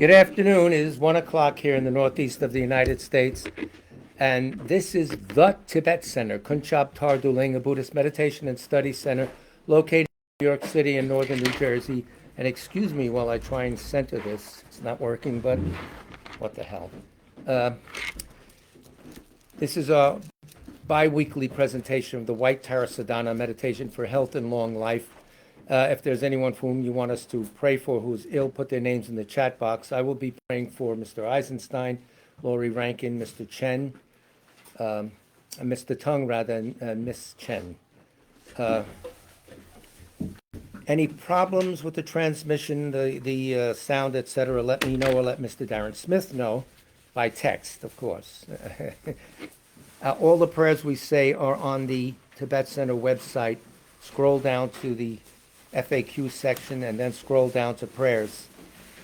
Good afternoon. It is 1 o'clock here in the northeast of the United States, and this is the Tibet Center, Kunchab Tar a Buddhist Meditation and Study Center, located in New York City and northern New Jersey. And excuse me while I try and center this. It's not working, but what the hell. This is a bi-weekly presentation of the White Tara Sadhana Meditation for Health and Long Life. If there's anyone for whom you want us to pray for who's ill, put their names in the chat box. I will be praying for Mr. Eisenstein, Lori Rankin, Mr. Chen, Mr. Tung, rather, and Miss Chen. Any problems with the transmission, the sound, etc., let me know, or let Mr. Darren Smith know by text, of course. All the prayers we say are on the Tibet Center website. Scroll down to the FAQ section and then scroll down to prayers.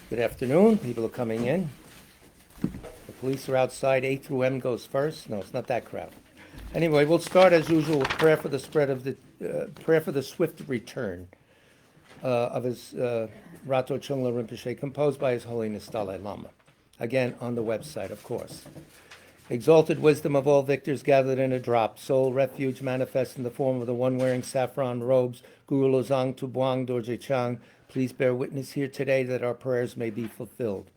Good afternoon. People are coming in. The police are outside. A through M goes first. No, it's not that crowd. Anyway, we'll start as usual with prayer for the swift return of his Rato Chungla Rinpoche, composed by His Holiness Dalai Lama. Again, on the website, of course. Exalted wisdom of all victors gathered in a drop, sole refuge manifest in the form of the one wearing saffron robes, Guru Lozang Tubuang Dorje Chang, please bear witness here today that our prayers may be fulfilled.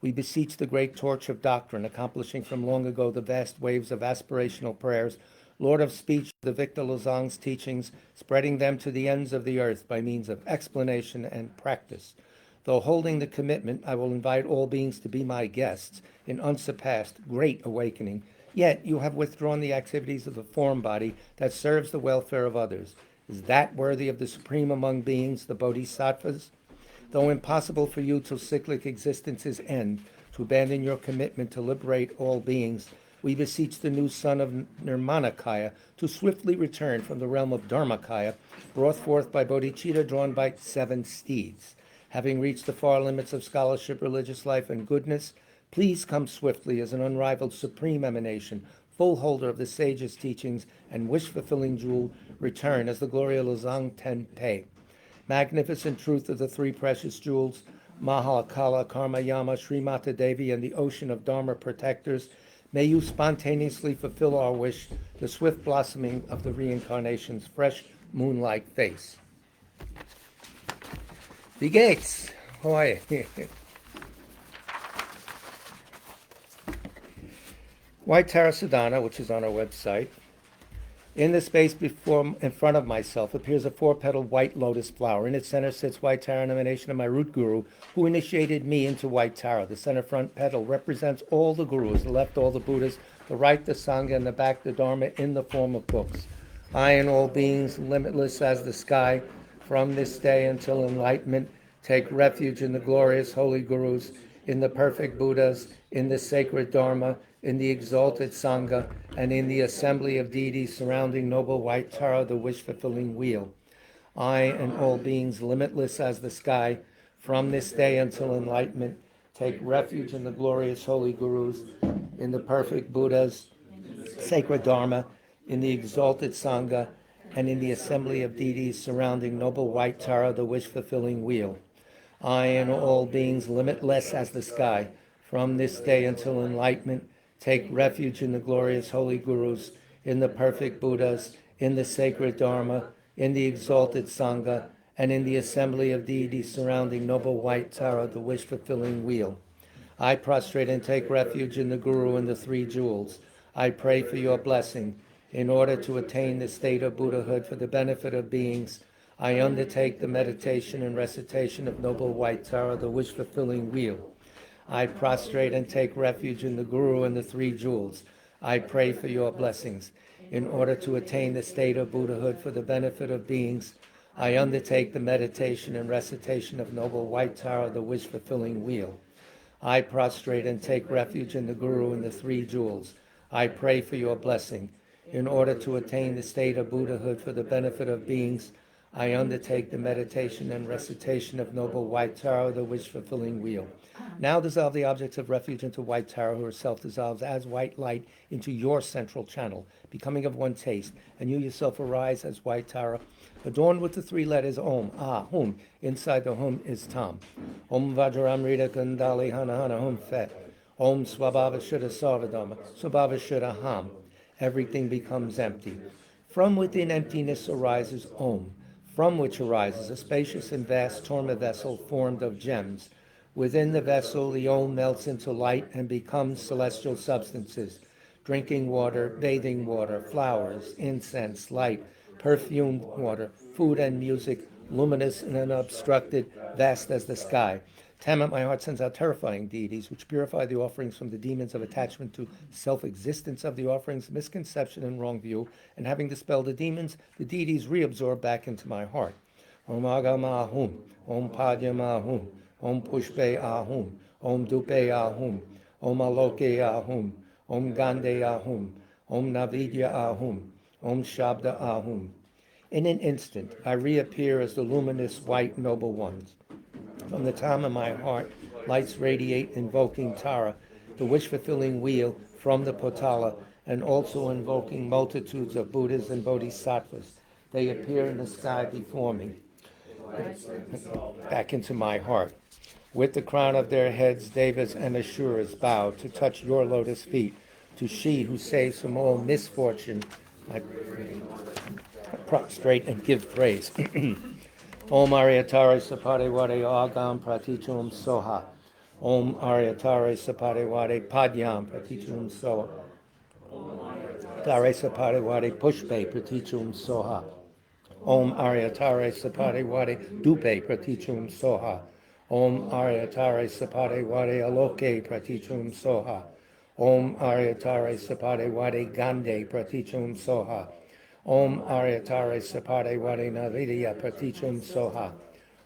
We beseech the great torch of doctrine, accomplishing from long ago the vast waves of aspirational prayers, Lord of speech, the Victor Lozang's teachings, spreading them to the ends of the earth by means of explanation and practice. Though holding the commitment, I will invite all beings to be my guests in unsurpassed great awakening. Yet you have withdrawn the activities of the form body that serves the welfare of others. Is that worthy of the supreme among beings, the Bodhisattvas? Though impossible for you till cyclic existence's end to abandon your commitment to liberate all beings, we beseech the new son of Nirmanakaya to swiftly return from the realm of Dharmakaya, brought forth by bodhicitta drawn by 7 steeds. Having reached the far limits of scholarship, religious life, and goodness, please come swiftly as an unrivaled supreme emanation, full holder of the sage's teachings and wish-fulfilling jewel, return as the Gloria Lozang Tenpe. Magnificent truth of the 3 precious jewels, Mahalakala, Karma Yama, Srimata Devi, and the ocean of Dharma protectors, may you spontaneously fulfill our wish, the swift blossoming of the reincarnation's fresh moon-like face. Wie geht's? How are you? White Tara Sadhana, which is on our website. In the space in front of myself appears a 4-petaled white lotus flower. In its center sits White Tara, an emanation of my root guru, who initiated me into White Tara. The center front petal represents all the gurus, the left all the Buddhas, the right the Sangha, and the back the Dharma in the form of books. I and all beings, limitless as the sky, from this day until enlightenment, take refuge in the glorious holy gurus, in the perfect Buddhas, in the sacred Dharma, in the exalted Sangha, and in the assembly of deities surrounding noble White Tara, the wish-fulfilling wheel. I and all beings, limitless as the sky, from this day until enlightenment, take refuge in the glorious holy gurus, in the perfect Buddhas, sacred Dharma, in the exalted Sangha, and in the assembly of deities surrounding noble White Tara, the wish-fulfilling wheel. I and all beings, limitless as the sky, from this day until enlightenment, take refuge in the glorious holy gurus, in the perfect Buddhas, in the sacred Dharma, in the exalted Sangha, and in the assembly of deities surrounding noble White Tara, the wish-fulfilling wheel. I prostrate and take refuge in the Guru and the 3 jewels. I pray for your blessing. In order to attain the state of Buddhahood for the benefit of beings, I undertake the meditation and recitation of noble White Tara, the wish-fulfilling wheel. I prostrate and take refuge in the Guru and the 3 jewels. I pray for your blessings. In order to attain the state of Buddhahood for the benefit of beings, I undertake the meditation and recitation of noble White Tara, the wish-fulfilling wheel. I prostrate and take refuge in the Guru and the 3 jewels. I pray for your blessing. In order to attain the state of Buddhahood for the benefit of beings, I undertake the meditation and recitation of noble white Tara, the wish-fulfilling wheel. Now dissolve the objects of refuge into white Tara, who herself dissolves as white light into your central channel, becoming of one taste, and you yourself arise as white Tara, adorned with the three letters Om, Ah, Hum. Inside the Hum is Tam. Om Vajram Rita Kundali Hana Hana Hum Fet. Om Swabhava Shuddha Sarvadharma, Swabhava Shuddha Ham. Everything becomes empty. From within emptiness arises Om, from which arises a spacious and vast torma vessel formed of gems. Within the vessel, the Om melts into light and becomes celestial substances: drinking water, bathing water, flowers, incense, light, perfumed water, food and music, luminous and unobstructed, vast as the sky. Tammet, my heart sends out terrifying deities, which purify the offerings from the demons of attachment to self-existence of the offerings, misconception, and wrong view, and having dispelled the demons, the deities reabsorb back into my heart. Om Agam Ahum, Om Padyam Ahum, Om Pushpe Ahum, Om Dupe Ahum, Om Aloke Ahum, Om Gande Ahum, Om Navidya Ahum, Om Shabda Ahum. In an instant, I reappear as the luminous white noble ones. From the time of my heart, lights radiate, invoking Tara, the wish-fulfilling wheel, from the Potala, and also invoking multitudes of Buddhas and Bodhisattvas. They appear in the sky before me, back into my heart. With the crown of their heads, Devas and Asuras bow to touch your lotus feet. To she who saves from all misfortune, I prostrate and give praise. Om Aryatara Sapade Wade Agam Pratichum Soha. Om Aryatara Sapade Wade Padyam Pratichum Soha. Dare Sapade Wade Pushpe Pratichum Soha. Om Aryatare Sapade Wade Dupe Pratichum Soha. Om Aryatare Sapade Wade Aloke Pratichum Soha. Om Aryatare Sapade Wade Gande Pratichum Soha. Om Aryatare Sapade Wade Navidya Pratichum Soha.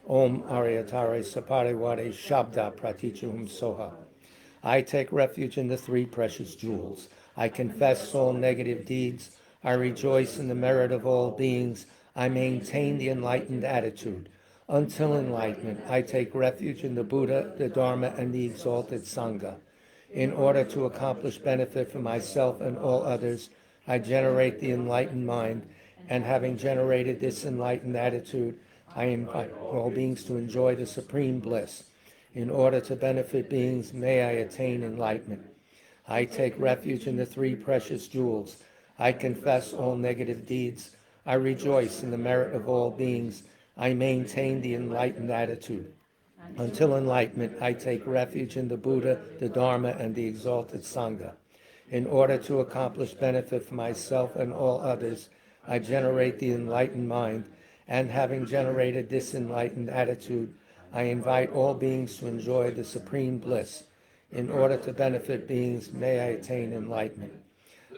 Om Aryatare Sapade Wade Shabda Pratichum Soha. I take refuge in the three precious jewels. I confess all negative deeds. I rejoice in the merit of all beings. I maintain the enlightened attitude. Until enlightenment, I take refuge in the Buddha, the Dharma, and the exalted Sangha. In order to accomplish benefit for myself and all others, I generate the enlightened mind, and having generated this enlightened attitude, I invite all beings to enjoy the supreme bliss. In order to benefit beings, may I attain enlightenment. I take refuge in the three precious jewels. I confess all negative deeds. I rejoice in the merit of all beings. I maintain the enlightened attitude. Until enlightenment, I take refuge in the Buddha, the Dharma, and the exalted Sangha. In order to accomplish benefit for myself and all others, I generate the enlightened mind, and having generated this enlightened attitude, I invite all beings to enjoy the supreme bliss. In order to benefit beings, may I attain enlightenment.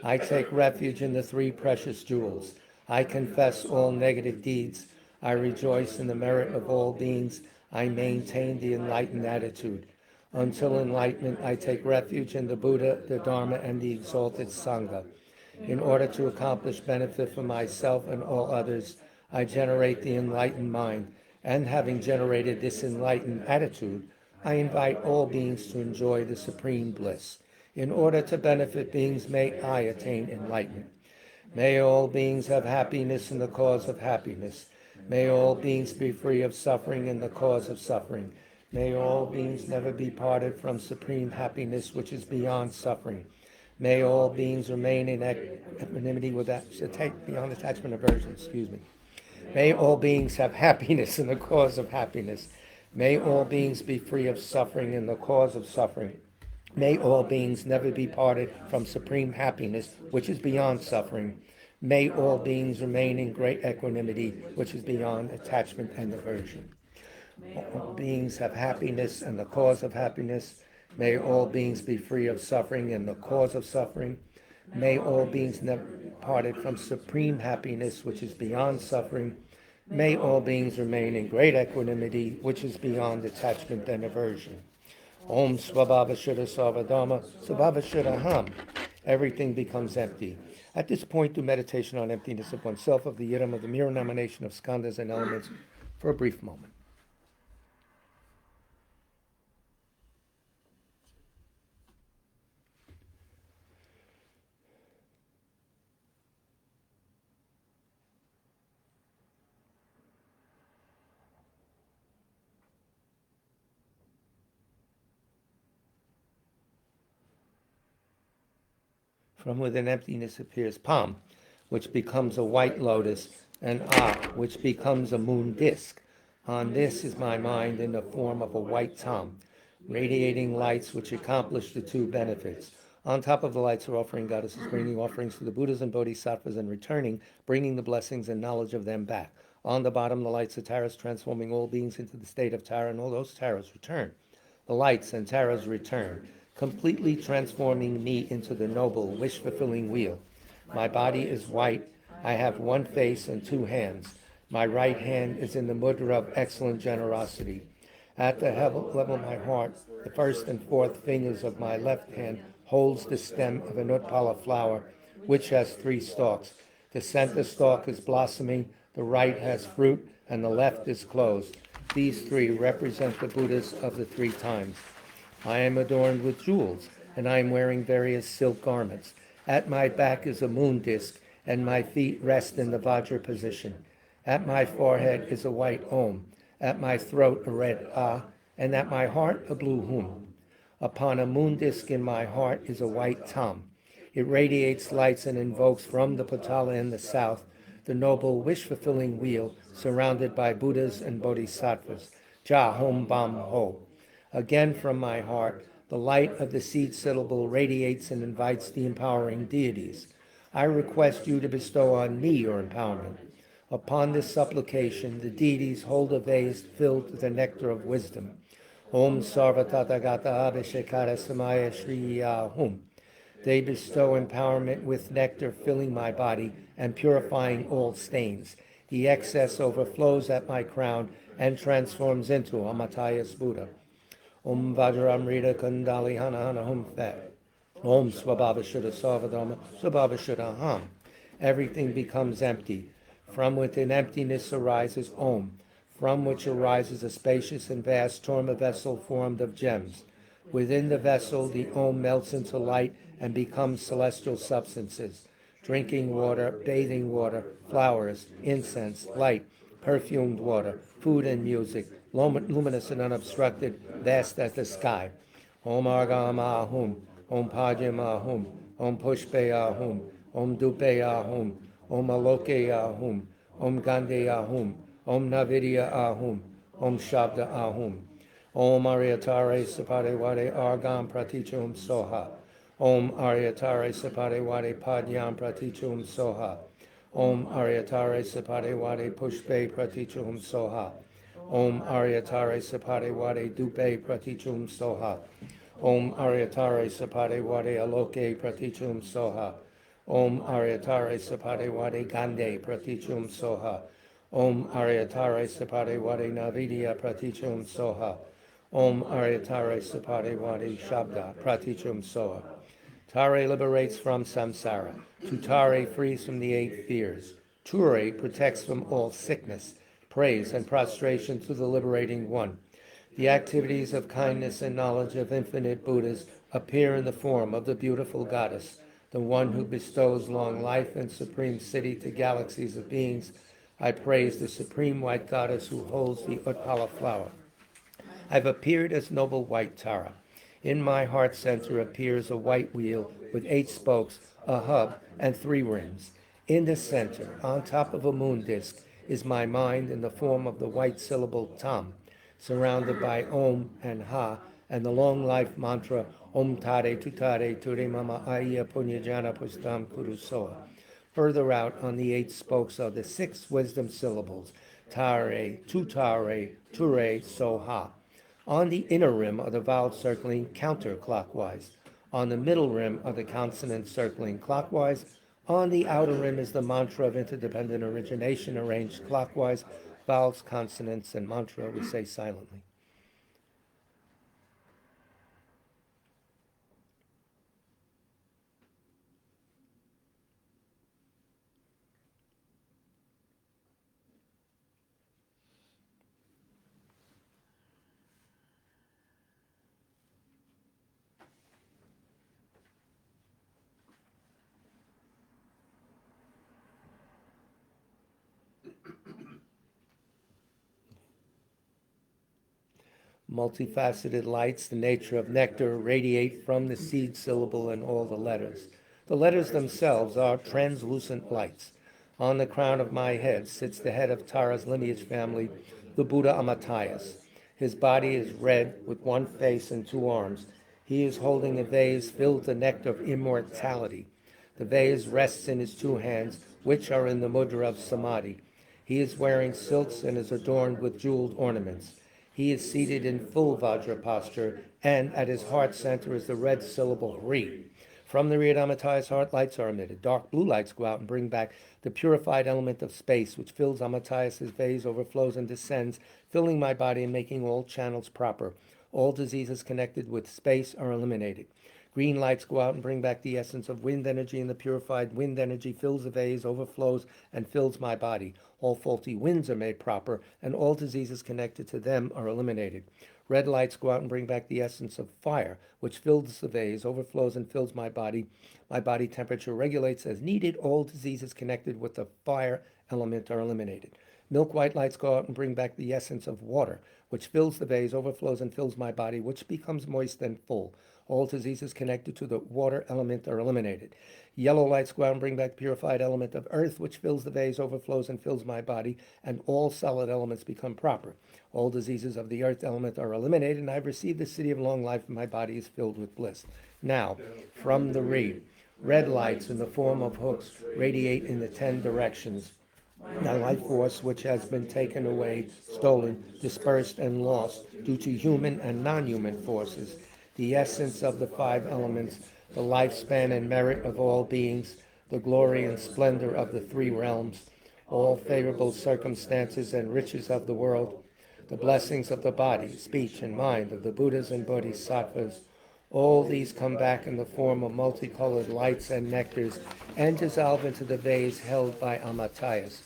I take refuge in the three precious jewels. I confess all negative deeds. I rejoice in the merit of all beings. I maintain the enlightened attitude. Until enlightenment, I take refuge in the Buddha, the Dharma, and the exalted Sangha. In order to accomplish benefit for myself and all others, I generate the enlightened mind, and having generated this enlightened attitude, I invite all beings to enjoy the supreme bliss. In order to benefit beings, may I attain enlightenment. May all beings have happiness in the cause of happiness. May all beings be free of suffering in the cause of suffering. May all beings never be parted from supreme happiness, which is beyond suffering. May all beings remain in equanimity beyond attachment aversion. May all beings have happiness in the cause of happiness. May all beings be free of suffering in the cause of suffering. May all beings never be parted from supreme happiness, which is beyond suffering. May all beings remain in great equanimity, which is beyond attachment and aversion. All beings have happiness and the cause of happiness. May all beings be free of suffering and the cause of suffering. May all beings never be parted from supreme happiness, which is beyond suffering. May all beings remain in great equanimity, which is beyond attachment and aversion. Om Swabhava Shuddha Sarvadharma, Swabhava Shuddha Ham. Everything becomes empty. At this point, do meditation on emptiness of oneself, of the yidam, of the mirror nomination of skandhas and elements for a brief moment. From within emptiness appears Pam, which becomes a white lotus, and Ah, which becomes a moon disk. On this is my mind in the form of a white Tam, radiating lights which accomplish the two benefits. On top of the lights are offering goddesses, bringing offerings to the Buddhas and Bodhisattvas and returning, bringing the blessings and knowledge of them back. On the bottom, the lights of Taras, transforming all beings into the state of Tara, and all those Taras return. The lights and Taras return, completely transforming me into the noble, wish-fulfilling wheel. My body is white. I have one face and two hands. My right hand is in the mudra of excellent generosity. At the level of my heart, the first and fourth fingers of my left hand holds the stem of an utpala flower, which has 3 stalks. The center stalk is blossoming, the right has fruit, and the left is closed. These 3 represent the Buddhas of the 3 times. I am adorned with jewels, and I am wearing various silk garments. At my back is a moon disk, and my feet rest in the Vajra position. At my forehead is a white Om, at my throat a red Ah, and at my heart a blue Hum. Upon a moon disk in my heart is a white Tam. It radiates lights and invokes from the Patala in the south the noble wish-fulfilling wheel surrounded by Buddhas and Bodhisattvas. Ja Hom Bam Ho. Again from my heart, the light of the seed syllable radiates and invites the empowering deities. I request you to bestow on me your empowerment. Upon this supplication, the deities hold a vase filled with the nectar of wisdom. Om Sarva Tathagata Abhishekara Samaya Shriya Hum. They bestow empowerment with nectar filling my body and purifying all stains. The excess overflows at my crown and transforms into Amatayas Buddha. Om Vajramrita Kundali Hana Hana Hum Fat. Om Swabhava Shuddha Sarvadharma Swabhava Shuddha Ham. Everything becomes empty. From within emptiness arises Om, from which arises a spacious and vast torma vessel formed of gems. Within the vessel, the Om melts into light and becomes celestial substances. Drinking water, bathing water, flowers, incense, light, perfumed water, food and music, luminous and unobstructed, vast as the sky. Om Argam Ahum, Om Pajam Ahum, Om Pushpe Ahum, Om Dupe Ahum, Om Aloke Ahum, Om Gande Ahum, Om Navidya Ahum, Om Shabda Ahum. Om Aryatare Sapade Wade Argam Pratichum Soha. Om Aryatare Sapade Wade Padyam Pratichum Soha. Om Aryatare Sapade Wade Pushpe Pratichum Soha. Om Aryatare Sapade Wade Dupe Pratichum Soha. Om Aryatare Sapade Wade Aloke Pratichum Soha. Om Aryatare Sapade Wade Gande Pratichum Soha. Om Aryatare Sapade Wade Navidya Pratichum Soha. Om Aryatare Sapade Wade Shabda Pratichum Soha. Tare liberates from samsara. Tutare frees from the 8 fears. Ture protects from all sickness. Praise and prostration to the liberating one. The activities of kindness and knowledge of infinite Buddhas appear in the form of the beautiful goddess, the one who bestows long life and supreme siddhi to galaxies of beings. I praise the supreme white goddess who holds the Utpala flower. I've appeared as noble white Tara. In my heart center appears a white wheel with 8 spokes, a hub, and 3 rims. In the center, on top of a moon disk, is my mind in the form of the white syllable Tam, surrounded by Om and Ha, and the long life mantra Om Tare Tutare Ture Mama Aya Punyajana Pustam Kurusoa. Further out on the 8 spokes are the 6 wisdom syllables, Tare, Tutare, Ture, Soha. On the inner rim are the vowels circling counterclockwise. On the middle rim are the consonants circling clockwise. On the outer rim is the mantra of interdependent origination arranged clockwise. Vowels, consonants, and mantra we say silently. Multifaceted lights, the nature of nectar, radiate from the seed syllable and all the letters. The letters themselves are translucent lights. On the crown of my head sits the head of Tara's lineage family, the Buddha Amatayas. His body is red with one face and two arms. He is holding a vase filled with the nectar of immortality. The vase rests in his two hands, which are in the mudra of samadhi. He is wearing silks and is adorned with jeweled ornaments. He is seated in full Vajra posture, and at his heart center is the red syllable Hri. From the Riyad Amataya's heart, lights are emitted. Dark blue lights go out and bring back the purified element of space, which fills Amatayas' vase, overflows and descends, filling my body and making all channels proper. All diseases connected with space are eliminated. Green lights go out and bring back the essence of wind energy, and the purified wind energy fills the vase, overflows, and fills my body. All faulty winds are made proper, and all diseases connected to them are eliminated. Red lights go out and bring back the essence of fire, which fills the vase, overflows, and fills my body. My body temperature regulates as needed. All diseases connected with the fire element are eliminated. Milk white lights go out and bring back the essence of water, which fills the vase, overflows, and fills my body, which becomes moist and full. All diseases connected to the water element are eliminated. Yellow lights go out and bring back the purified element of earth, which fills the vase, overflows, and fills my body, and all solid elements become proper. All diseases of the earth element are eliminated, and I've received the city of long life, and my body is filled with bliss. Now, from the reed, red lights in the form of hooks radiate in the 10 directions. The life force which has been taken away, stolen, dispersed, and lost due to human and non-human forces, the essence of the 5 elements, the lifespan and merit of all beings, the glory and splendor of the 3 realms, all favorable circumstances and riches of the world, the blessings of the body, speech, and mind of the Buddhas and Bodhisattvas, all these come back in the form of multicolored lights and nectars and dissolve into the vase held by Amatayas.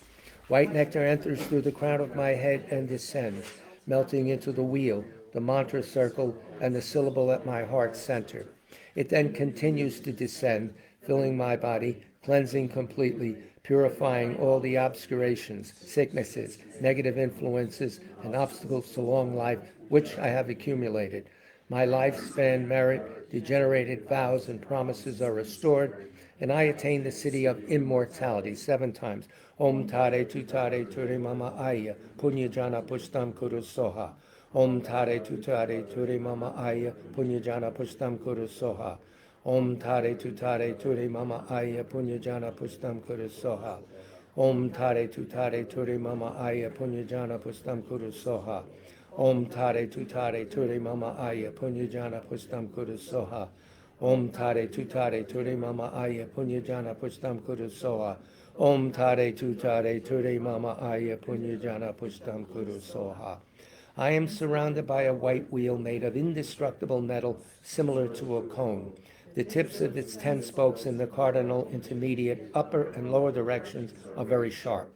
White nectar enters through the crown of my head and descends, melting into the wheel, the mantra circle, and the syllable at my heart center. It then continues to descend, filling my body, cleansing completely, purifying all the obscurations, sicknesses, negative influences, and obstacles to long life which I have accumulated. My lifespan, merit, degenerated vows, and promises are restored, and I attain the city of immortality 7 times. Om Tare Tutare Ture Mama Aya, Punyajana Pushtam Kuru Soha. Om Tare Tutare Ture Mama Aya, Punyajana Pushtam Kuru Soha. Om Tare Tutare Ture Mama Aya, Punyajana Pushtam Kuru Soha. Om Tare Tutare Ture Mama Aya, Punyajana Pushtam Kuru Soha. Om Tare Tutare Ture Mama Aya, Punyajana Pushtam Kuru Soha. Om Tare Tutare Ture Mama Aya, Punyajana Pushtam Kuru Soha. Om Tare Tutare Ture Mama Aya, Punyajana Pushtam Kuru Soha. I am surrounded by a white wheel made of indestructible metal similar to a cone. The tips of its 10 spokes in the cardinal, intermediate, upper, and lower directions are very sharp.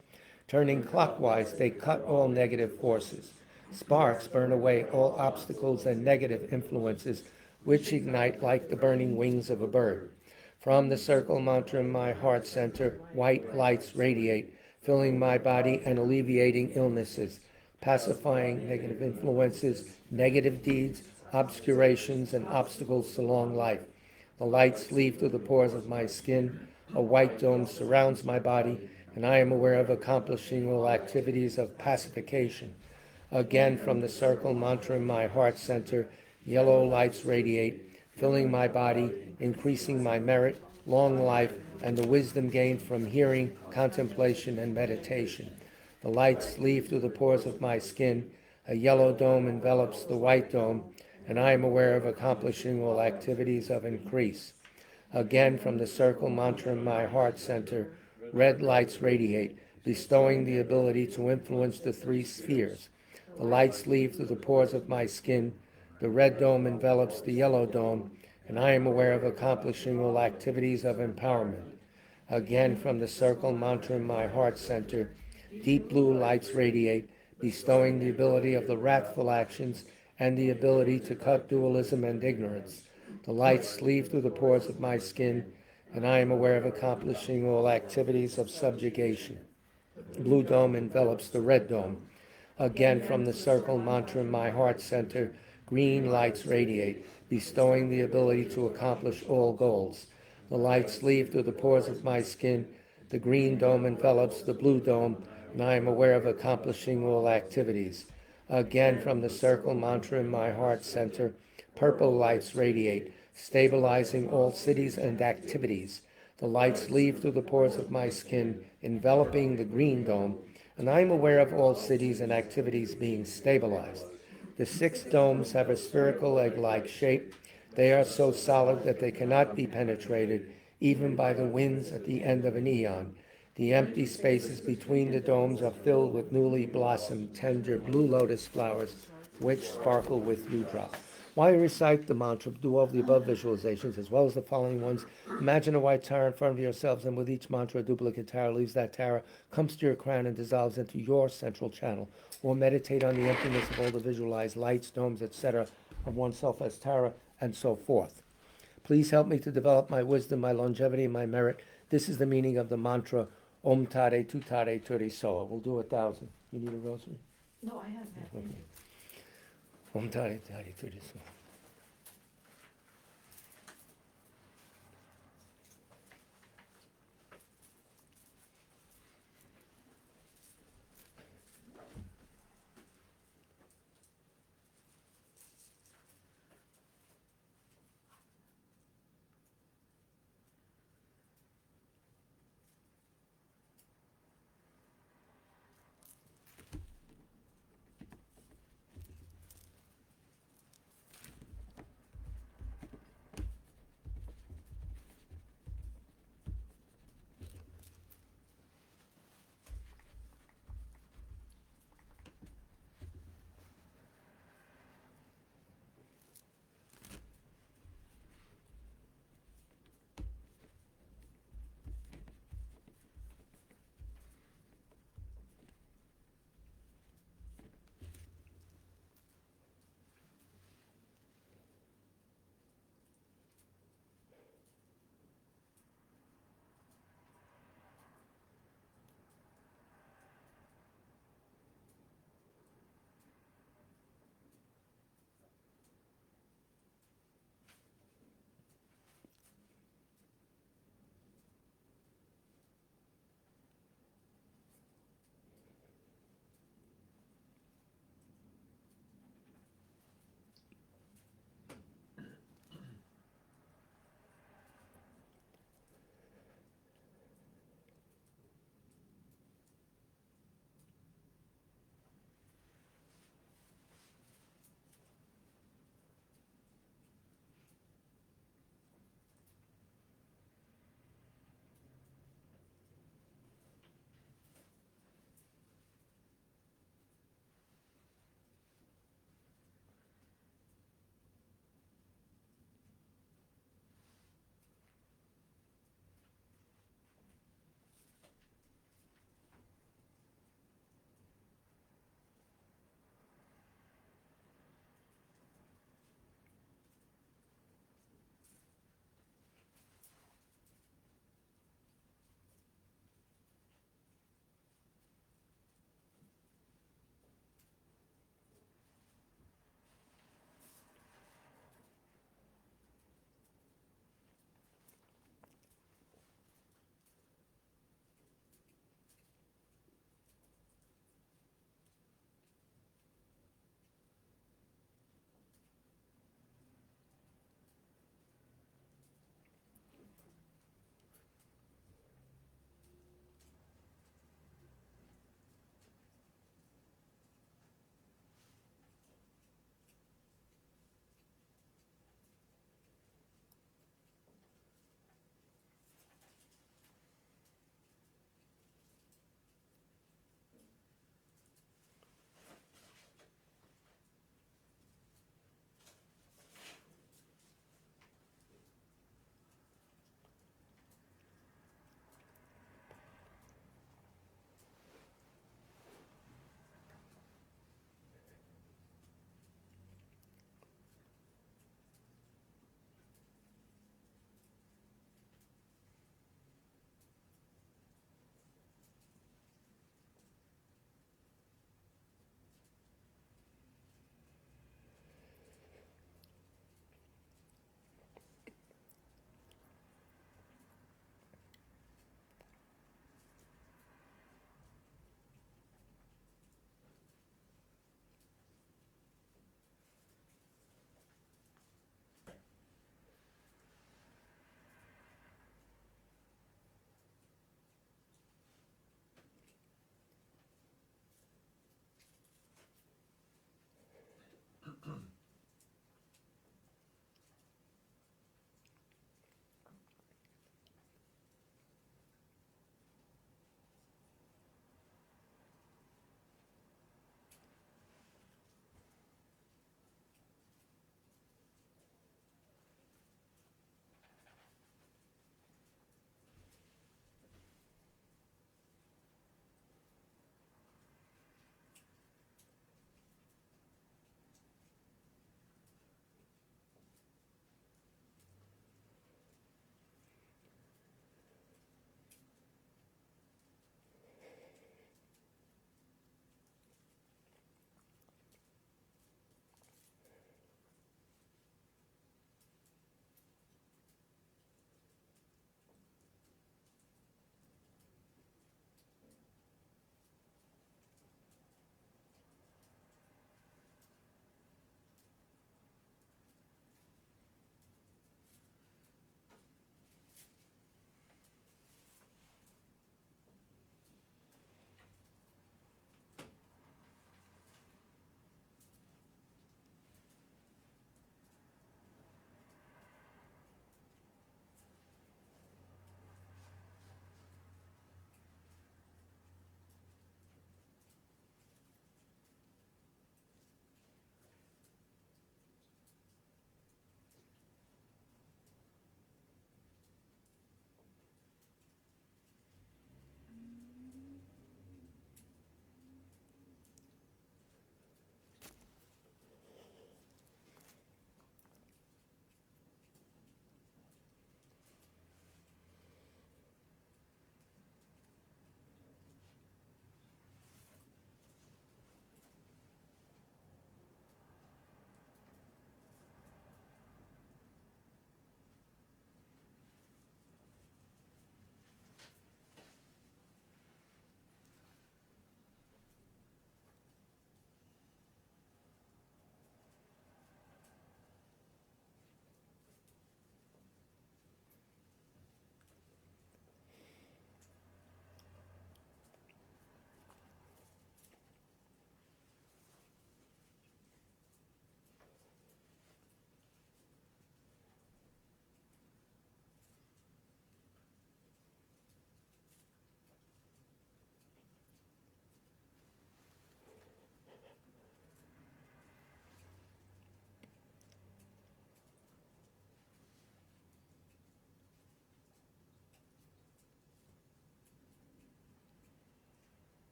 Turning clockwise, they cut all negative forces. Sparks burn away all obstacles and negative influences, which ignite like the burning wings of a bird. From the circle mantra in my heart center, white lights radiate, filling my body and alleviating illnesses, pacifying negative influences, negative deeds, obscurations, and obstacles to long life. The lights leave through the pores of my skin. A white dome surrounds my body, and I am aware of accomplishing all activities of pacification. Again, from the circle mantra in my heart center, yellow lights radiate, filling my body, increasing my merit, long life, and the wisdom gained from hearing, contemplation, and meditation. The lights leave through the pores of my skin. A yellow dome envelops the white dome, and I am aware of accomplishing all activities of increase. Again, from the circle mantra in my heart center, red lights radiate, bestowing the ability to influence the 3 spheres. The lights leave through the pores of my skin. The red dome envelops the yellow dome, and I am aware of accomplishing all activities of empowerment. Again, from the circle mantra in my heart center, deep blue lights radiate, bestowing the ability of the wrathful actions and the ability to cut dualism and ignorance. The lights leave through the pores of my skin, and I am aware of accomplishing all activities of subjugation. The blue dome envelops the red dome. Again, from the circle mantra in my heart center, green lights radiate, bestowing the ability to accomplish all goals. The lights leave through the pores of my skin. The green dome envelops the blue dome, and I am aware of accomplishing all activities. Again, from the circle mantra in my heart center, purple lights radiate, stabilizing all cities and activities. The lights leave through the pores of my skin, enveloping the green dome, and I am aware of all cities and activities being stabilized. The six domes have a spherical egg-like shape. They are so solid that they cannot be penetrated, even by the winds at the end of an eon. The empty spaces between the domes are filled with newly blossomed, tender blue lotus flowers, which sparkle with dewdrop. While you recite the mantra, do all of the above visualizations as well as the following ones. Imagine a white tower in front of yourselves, and with each mantra, a duplicate tower leaves that tower, comes to your crown, and dissolves into your central channel. Or meditate on the emptiness of all the visualized lights, domes, etc., of oneself as Tara, and so forth. Please help me to develop my wisdom, my longevity, and my merit. This is the meaning of the mantra Om Tare Tu Tare Turi Soa. We'll do 1,000. You need a rosary? No, I have that. Thank you. Om Tare Tare Turi Soa.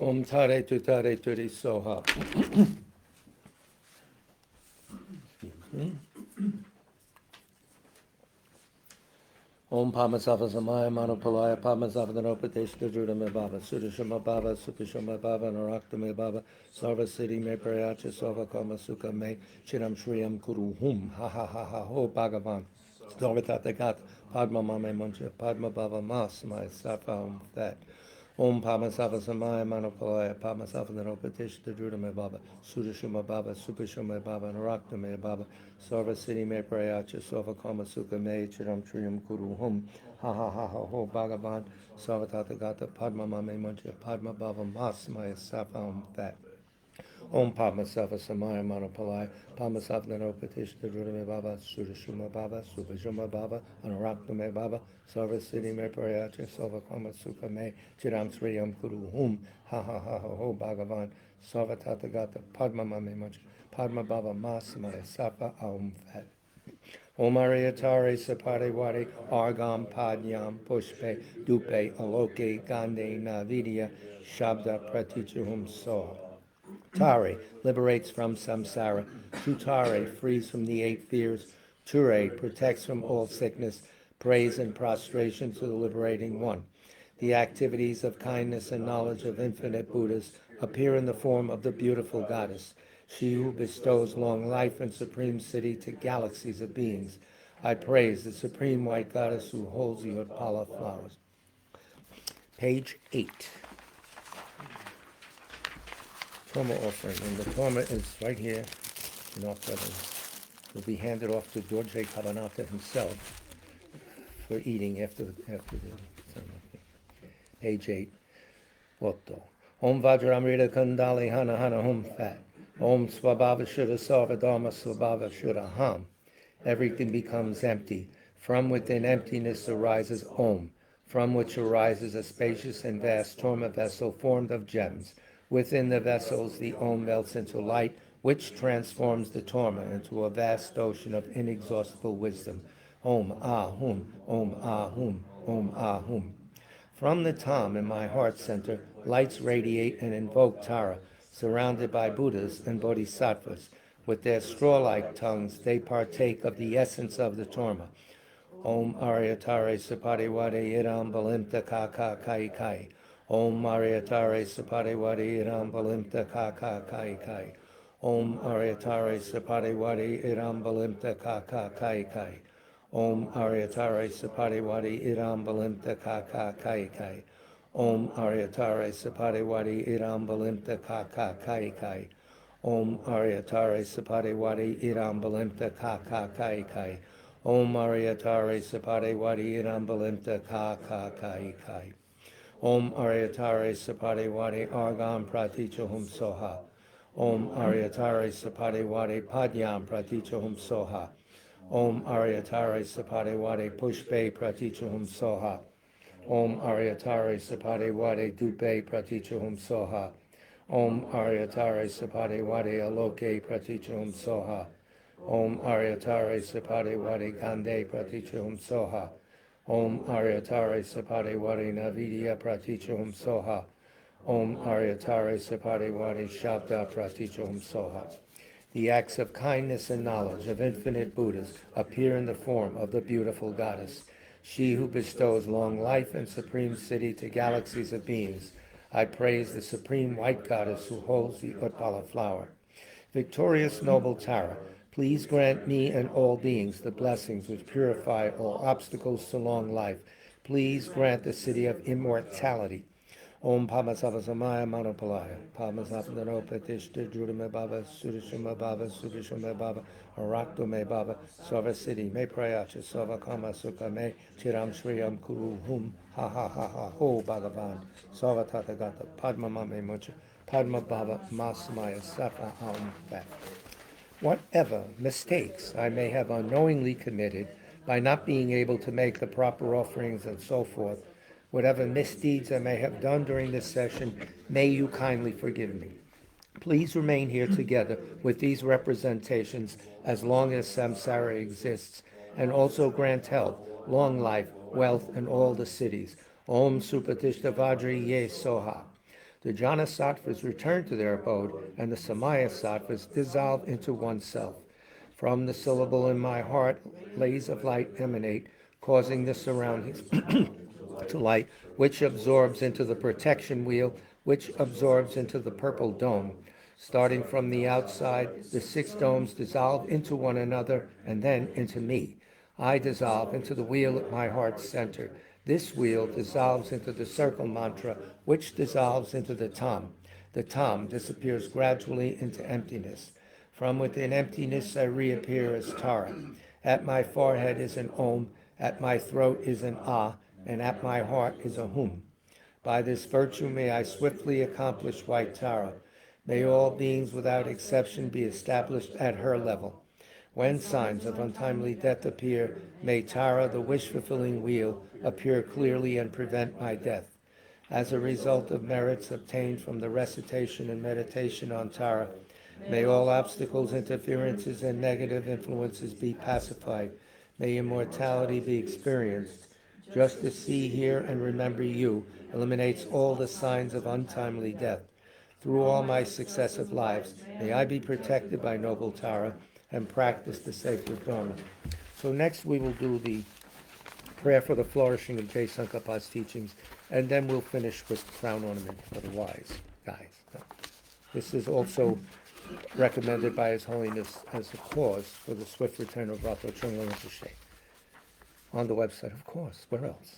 Om Tare Tutare Turi Soha. Om Pamasava Samaya Manopalaya Pamasava Nopateshka Judame Baba Sudashama Baba Sukashama Baba Narakta Me Baba Sarva Siddhi Me Prayacha Sova Kama Sukha Me Chiram Shriyam Kuru Hum Ha Ha Ha Ha Ho Bhagavan Sarvatatagat Padma Mame Mancha Padma Baba Mas My Safa Om That Om Pamasava Samaya Manopalaya Pamasava Nopateshka Judame Baba Sudashama Baba Sukashama Baba Narakta Me Baba Sarva Siddhi Me Prayacha Sova Kama Sukha Me Chiram Shriyam Kuru Hum Ha Ha Ha Ha Ho Bhagavan Sarvatata Padma Mame Mancha Padma Bhava Mas Maya Safa Om That Om Padma Safa Samaya Manopalaya Padma Safa Nanopatishta Judame Baba Sudashuma Baba Subhajuma Baba Anurakta Me Baba Sarva Siddhi Me Prayacha Sova Kama Sukha Me Chiram Sriyam Kuru Hum Ha Ha Ha Ha Ho Bhagavan Sarvatata Padma Mame Mancha Padma Bhava Mas Maya Safa Om That Om Ariatare Sapare Ware Argam Padnyam Pushpe Dupe Aloke Gande Navidya Shabda Pratichahum So. Tare liberates from samsara. Tutare frees from the 8 fears. Ture protects from all sickness. Praise and prostration to the liberating one. The activities of kindness and knowledge of infinite Buddhas appear in the form of the beautiful goddess, she who bestows long life and supreme siddhi to galaxies of beings. I praise the supreme white goddess who holds the Utpala flowers. Page 8. Torma offering, and the Torma is right here in our presence. It will be handed off to George Kabanata himself for eating after the ceremony. Page 8. Otto. Om Vajramrita Kundali Hana Hana Hum Fat. Om Swabhava Shuddha Sarva Dharma Swabhava Shuddha Ham. Everything becomes empty. From within emptiness arises Om, from which arises a spacious and vast Torma vessel formed of gems. Within the vessels, the Om melts into light, which transforms the Torma into a vast ocean of inexhaustible wisdom. Om Ahum, Om Ahum, Om Ahum. From the Tam in my heart center, lights radiate and invoke Tara, surrounded by Buddhas and Bodhisattvas. With their straw-like tongues, they partake of the essence of the Torma. Om Aryatare Sapadiwade Iram Balimta Kaka Kai Kai. Om Aryatare Sapadiwade Iram Balimta Kaka Kai Kai. Om Aryatare Sapadiwade Iram Balimta Kaka Kai Kai. Om Aryatare Sapadiwadi Iram Balimta Kaka Kai Kai. Om Aryatare Sapadiwadi Iram Balimta Kaka Kai Kai. Om Aryatare Sapadiwadi Iram Balimta Kaka Kai Kai. Om Aryatare Sapadiwadi Iram Balimta Kaka Kai Kai. Om Aryatare Sapadiwadi Argam Pratichahum Soha. Om Aryatare Sapadiwadi Padyam Pratichahum Soha. Om Aryatare Sapadiwade Pushpe Pratichahum Soha. Om Aryatare Sapadiwade Dupe Pratichahum Soha. Om Aryatare Sapadiwade Aloke Pratichahum Soha. Om Aryatare Sapadiwade Gande Pratichahum Soha. Om Aryatare Sapadiwade Navidya Pratichahum Soha. Om Aryatare Sapadiwade Shabda Pratichahum Soha. The acts of kindness and knowledge of infinite Buddhas appear in the form of the beautiful goddess, she who bestows long life and supreme siddhi to galaxies of beings. I praise the supreme white goddess who holds the Utpala flower. Victorious noble Tara, please grant me and all beings the blessings which purify all obstacles to long life. Please grant the siddhi of immortality. Om Pamasava Samaya Manopalaya, Pamasapnano Petishta Judame Baba, Sudashima Baba, Sudashima Baba, Arakto Me Baba, Sarva Siddhi, Me Prayacha, Sarva Kama Sukha Me, Chiram Shriyam Kuru Hum, Ha Ha Ha Ha Ho Bhagavan, Sarva Tathagata, Padma Mame Mucha, Padma Baba, Masamaya Safa Aum Fat. Whatever mistakes I may have unknowingly committed by not being able to make the proper offerings and so forth, whatever misdeeds I may have done during this session, may you kindly forgive me. Please remain here together with these representations as long as samsara exists, and also grant health, long life, wealth, and all the cities. Om Supatishta Vajri Ye Soha. The jhana sattvas return to their abode, and the samaya sattvas dissolve into oneself. From the syllable in my heart, rays of light emanate, causing the surroundings to light, which absorbs into the protection wheel, which absorbs into the purple dome. Starting from the outside, the six domes dissolve into one another and then into me. I dissolve into the wheel at my heart's center. This wheel dissolves into the circle mantra, which dissolves into the tam. The tam disappears gradually into emptiness. From within emptiness I reappear as Tara. At my forehead is an Om, at my throat is an Ah, and at my heart is a Hum. By this virtue may I swiftly accomplish white Tara. May all beings without exception be established at her level. When signs of untimely death appear, may Tara, the wish-fulfilling wheel, appear clearly and prevent my death. As a result of merits obtained from the recitation and meditation on Tara, may all obstacles, interferences, and negative influences be pacified. May immortality be experienced. Just to see, hear, and remember you eliminates all the signs of untimely death. Through all my successive lives, may I be protected by noble Tara and practice the sacred Dharma. So next we will do the prayer for the flourishing of Jay Sankapa's teachings, and then we'll finish with crown ornament for the wise guys. This is also recommended by His Holiness as a cause for the swift return of Rato Chungla Rinpoche. On the website, of course. Where else?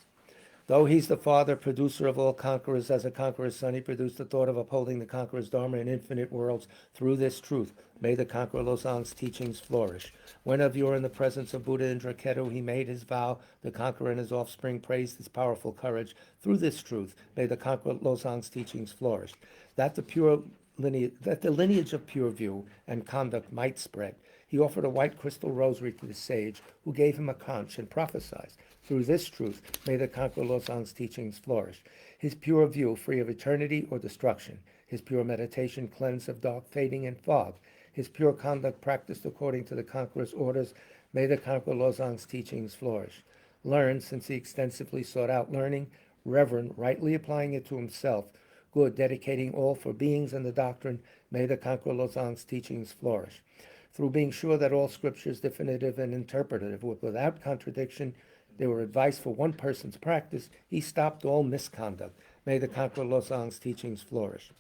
Though he's the father, producer of all conquerors, as a conqueror's son, he produced the thought of upholding the conqueror's dharma in infinite worlds. Through this truth, may the conqueror Losang's teachings flourish. When of yore in the presence of Buddha Indraketu, he made his vow, the conqueror and his offspring praised his powerful courage. Through this truth, may the conqueror Losang's teachings flourish. That the lineage of pure view and conduct might spread, he offered a white crystal rosary to the sage, who gave him a conch and prophesied. Through this truth, may the conqueror Losang's teachings flourish. His pure view, free of eternity or destruction. His pure meditation, cleansed of dark fading and fog. His pure conduct, practiced according to the conqueror's orders. May the conqueror Losang's teachings flourish. Learn, since he extensively sought out learning. Reverend, rightly applying it to himself. Good, dedicating all for beings and the doctrine. May the conqueror Losang's teachings flourish. Through being sure that all scripture is definitive and interpretative, without contradiction, they were advice for one person's practice, he stopped all misconduct. May the conqueror Losang's teachings flourish.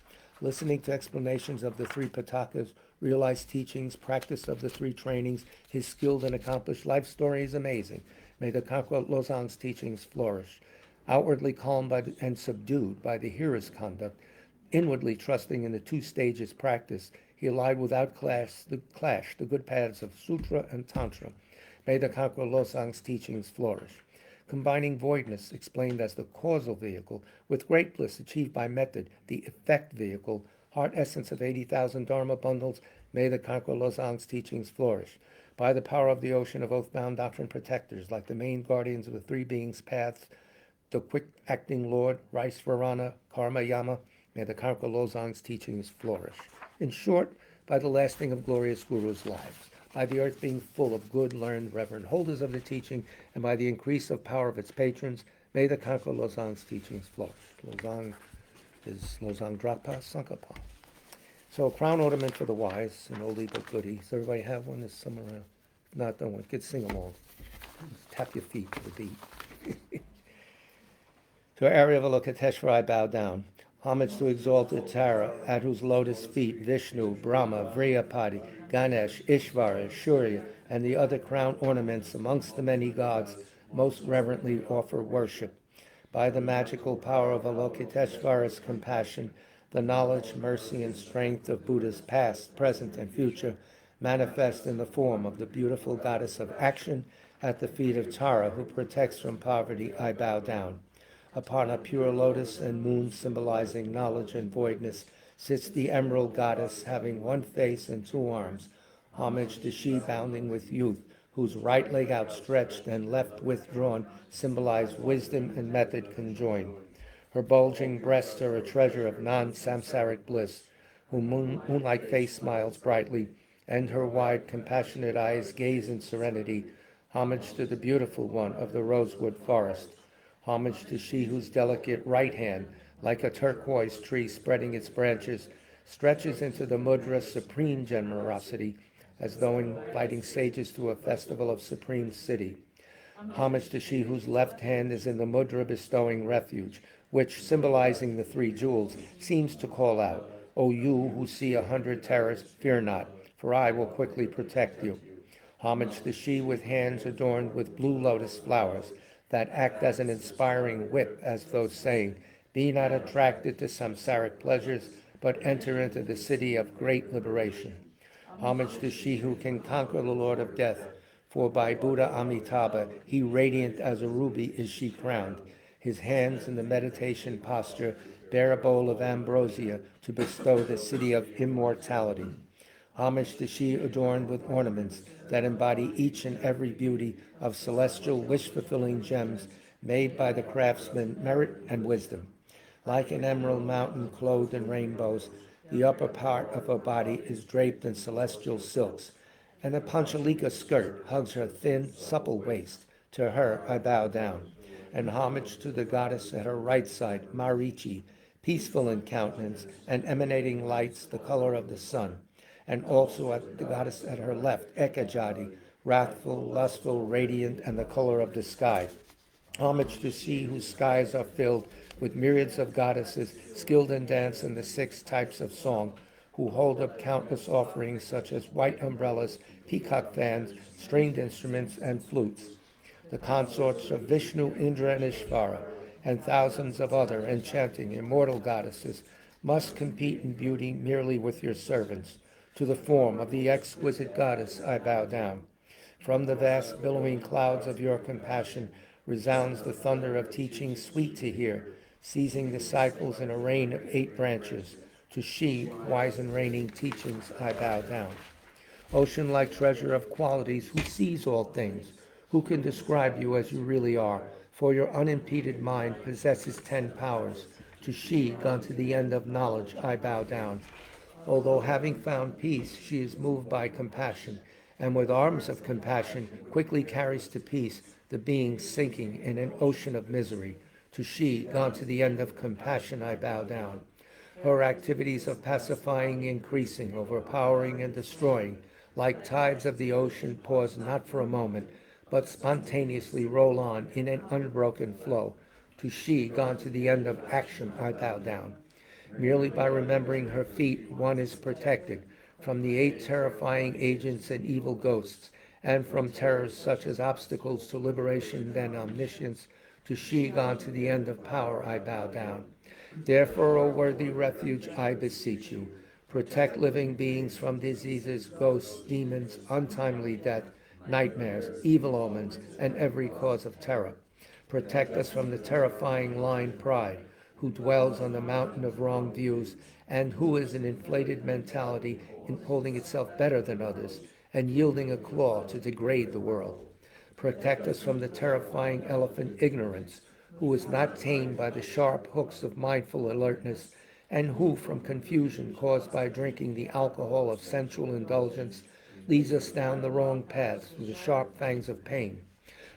Listening to explanations of the three Pitakas, realized teachings, practice of the three trainings, his skilled and accomplished life story is amazing. May the conqueror Losang's teachings flourish. Outwardly calm and subdued by the hearer's conduct, inwardly trusting in the two stages practice, he allied without clash the good paths of Sutra and Tantra. May the conqueror Losang's teachings flourish. Combining voidness, explained as the causal vehicle, with great bliss achieved by method, the effect vehicle, heart essence of 80,000 Dharma bundles, may the conqueror Losang's teachings flourish. By the power of the ocean of oath-bound doctrine protectors, like the main guardians of the three beings' paths, the quick-acting Lord, Rice Varana, Karma Yama, may the conqueror Losang's teachings flourish. In short, by the lasting of glorious Gurus' lives, by the earth being full of good, learned, reverend holders of the teaching, and by the increase of power of its patrons, may the conqueror Losang's teachings flourish. Losang is Losang Drakpa Sankapa. So a crown ornament for the wise, an oldie but goodie. Does everybody have one? There's some around. If not, don't want. Kids, sing along. Tap your feet to the beat. To Arya Avalokiteshvara I bow down. Homage to exalted Tara, at whose lotus feet Vishnu, Brahma, Vriyapati, Ganesh, Ishvara, Surya, and the other crown ornaments amongst the many gods most reverently offer worship. By the magical power of Avalokiteshvara's compassion, the knowledge, mercy, and strength of Buddha's past, present, and future manifest in the form of the beautiful goddess of action at the feet of Tara, who protects from poverty, I bow down. Upon a pure lotus and moon symbolizing knowledge and voidness sits the emerald goddess having one face and two arms. Homage to she bounding with youth, whose right leg outstretched and left withdrawn symbolize wisdom and method conjoined. Her bulging breasts are a treasure of non-samsaric bliss, whose moonlike face smiles brightly, and her wide, compassionate eyes gaze in serenity. Homage to the beautiful one of the rosewood forest. Homage to she whose delicate right hand like a turquoise tree spreading its branches, stretches into the mudra's supreme generosity, as though inviting sages to a festival of supreme city. Homage to she whose left hand is in the mudra bestowing refuge, which, symbolizing the three jewels, seems to call out, O you who see 100 terrors, fear not, for I will quickly protect you. Homage to she with hands adorned with blue lotus flowers that act as an inspiring whip, as though saying, be not attracted to samsaric pleasures, but enter into the city of great liberation. Homage to she who can conquer the Lord of Death, for by Buddha Amitabha, he radiant as a ruby is she crowned. His hands in the meditation posture bear a bowl of ambrosia to bestow the city of immortality. Homage to she adorned with ornaments that embody each and every beauty of celestial wish-fulfilling gems made by the craftsman merit and wisdom. Like an emerald mountain clothed in rainbows, the upper part of her body is draped in celestial silks, and a panchalika skirt hugs her thin, supple waist. To her I bow down. And homage to the goddess at her right side, Marichi, peaceful in countenance and emanating lights the color of the sun. And also at the goddess at her left, Ekajadi, wrathful, lustful, radiant, and the color of the sky. Homage to she whose skies are filled with myriads of goddesses skilled in dance and the 6 types of song, who hold up countless offerings such as white umbrellas, peacock fans, stringed instruments, and flutes. The consorts of Vishnu, Indra, and Ishvara, and thousands of other enchanting, immortal goddesses must compete in beauty merely with your servants. To the form of the exquisite goddess I bow down. From the vast billowing clouds of your compassion resounds the thunder of teaching sweet to hear, seizing disciples in a rain of 8 branches. To she, wise and reigning teachings, I bow down. Ocean-like treasure of qualities, who sees all things, who can describe you as you really are, for your unimpeded mind possesses 10 powers. To she, gone to the end of knowledge, I bow down. Although having found peace, she is moved by compassion, and with arms of compassion quickly carries to peace the being sinking in an ocean of misery. To she, gone to the end of compassion, I bow down. Her activities of pacifying increasing, overpowering and destroying, like tides of the ocean, pause not for a moment, but spontaneously roll on in an unbroken flow. To she, gone to the end of action, I bow down. Merely by remembering her feet, one is protected from the 8 terrifying agents and evil ghosts, and from terrors such as obstacles to liberation and omniscience. To she, gone to the end of power, I bow down. Therefore, O worthy refuge, I beseech you, protect living beings from diseases, ghosts, demons, untimely death, nightmares, evil omens, and every cause of terror. Protect us from the terrifying lying pride, who dwells on the mountain of wrong views, and who is an inflated mentality in holding itself better than others, and yielding a claw to degrade the world. Protect us from the terrifying elephant ignorance, who is not tamed by the sharp hooks of mindful alertness, and who, from confusion caused by drinking the alcohol of sensual indulgence, leads us down the wrong path through the sharp fangs of pain.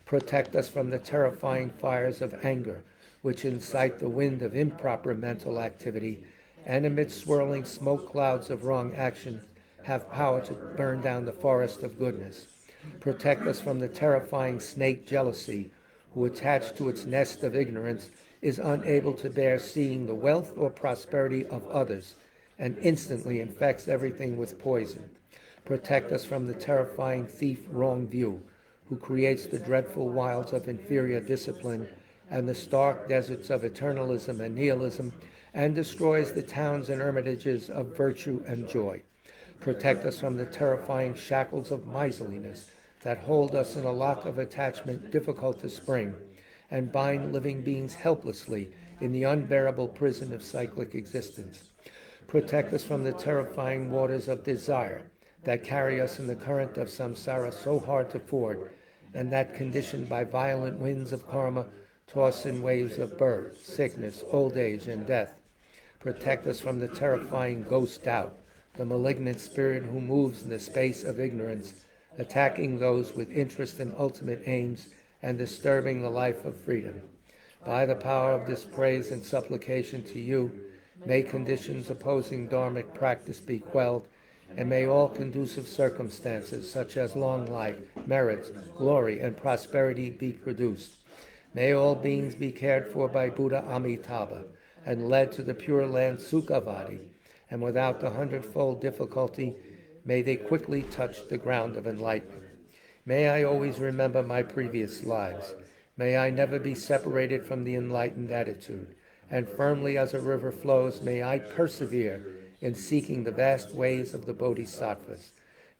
Protect us from the terrifying fires of anger, which incite the wind of improper mental activity, and amidst swirling smoke clouds of wrong action, have power to burn down the forest of goodness. Protect us from the terrifying snake jealousy, who, attached to its nest of ignorance, is unable to bear seeing the wealth or prosperity of others, and instantly infects everything with poison. Protect us from the terrifying thief wrong view, who creates the dreadful wilds of inferior discipline and the stark deserts of eternalism and nihilism, and destroys the towns and hermitages of virtue and joy. Protect us from the terrifying shackles of miserliness that hold us in a lock of attachment difficult to spring, and bind living beings helplessly in the unbearable prison of cyclic existence. Protect us from the terrifying waters of desire that carry us in the current of samsara so hard to ford, and that, conditioned by violent winds of karma, toss in waves of birth, sickness, old age, and death. Protect us from the terrifying ghost doubt, the malignant spirit who moves in the space of ignorance, attacking those with interest in ultimate aims and disturbing the life of freedom. By the power of this praise and supplication to you, may conditions opposing dharmic practice be quelled, and may all conducive circumstances, such as long life, merit, glory, and prosperity be produced. May all beings be cared for by Buddha Amitabha, and led to the Pure Land Sukhavati, and without the hundredfold difficulty, may they quickly touch the ground of enlightenment. May I always remember my previous lives. May I never be separated from the enlightened attitude. And firmly as a river flows, may I persevere in seeking the vast ways of the Bodhisattvas,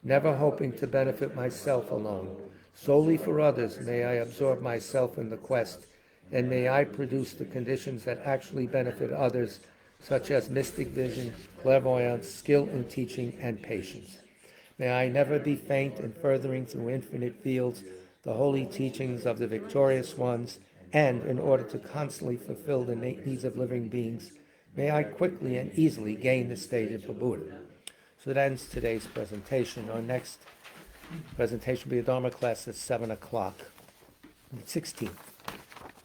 never hoping to benefit myself alone. Solely for others may I absorb myself in the quest, and may I produce the conditions that actually benefit others, such as mystic vision, clairvoyance, skill in teaching, and patience. May I never be faint in furthering through infinite fields the holy teachings of the victorious ones, and in order to constantly fulfill the needs of living beings, may I quickly and easily gain the state of a Buddha. So that ends today's presentation. Our next presentation will be a Dharma class at 7 o'clock, the 16th.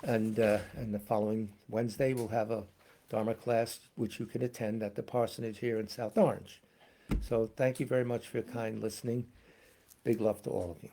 And the following Wednesday, we'll have a Dharma class which you can attend at the parsonage here in South Orange. So thank you very much for your kind listening. Big love to all of you.